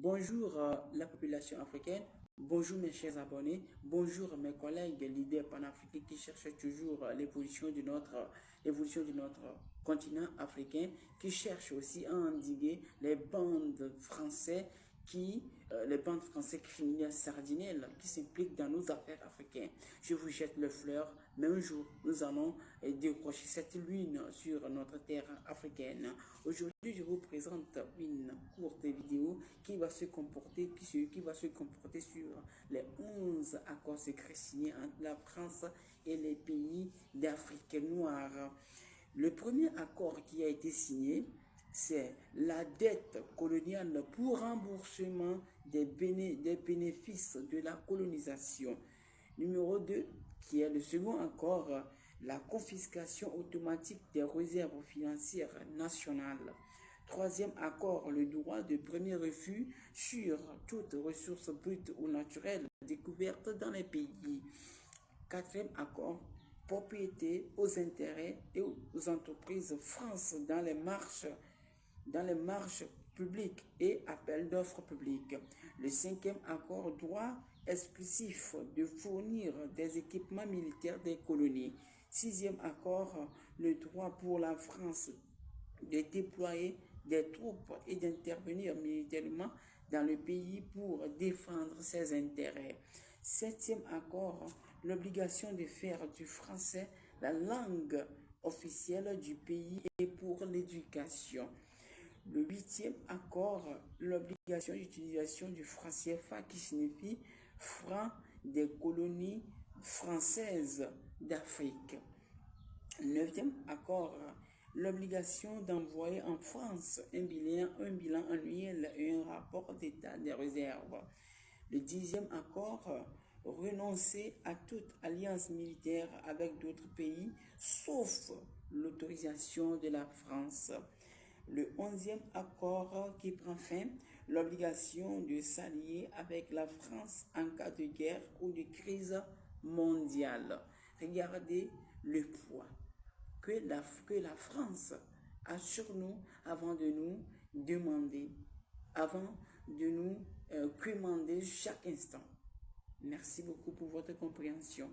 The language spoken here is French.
Bonjour la population africaine, bonjour mes chers abonnés, bonjour mes collègues leaders panafricains qui cherchent toujours l'évolution de notre continent africain, qui cherchent aussi à endiguer les bandes français criminels sardinelles qui s'impliquent dans nos affaires africaines. Je vous jette le fleur, mais un jour nous allons décrocher cette lune sur notre terre africaine. Aujourd'hui, je vous présente une courte vidéo qui va se comporter sur les 11 accords secrets signés entre la France et les pays d'Afrique noire. Le premier accord qui a été signé, c'est la dette coloniale pour remboursement des bénéfices de la colonisation. Numéro 2, qui est le second accord, la confiscation automatique des réserves financières nationales. Troisième accord, le droit de premier refus sur toute ressource brute ou naturelle découverte dans les pays. Quatrième accord, propriété aux intérêts et aux entreprises France dans les marches publiques et appels d'offres publiques. Le cinquième accord, droit exclusif de fournir des équipements militaires des colonies. Sixième accord, le droit pour la France de déployer des troupes et d'intervenir militairement dans le pays pour défendre ses intérêts. Septième accord, l'obligation de faire du français la langue officielle du pays et pour l'éducation. Le huitième accord, l'obligation d'utilisation du franc CFA qui signifie franc des colonies françaises d'Afrique. Neuvième accord, l'obligation d'envoyer en France un bilan annuel et un rapport d'état des réserves. Le dixième accord, renoncer à toute alliance militaire avec d'autres pays, sauf l'autorisation de la France. Le onzième accord qui prend fin, l'obligation de s'allier avec la France en cas de guerre ou de crise mondiale. Regardez le poids que la France a sur nous avant de nous commander chaque instant. Merci beaucoup pour votre compréhension.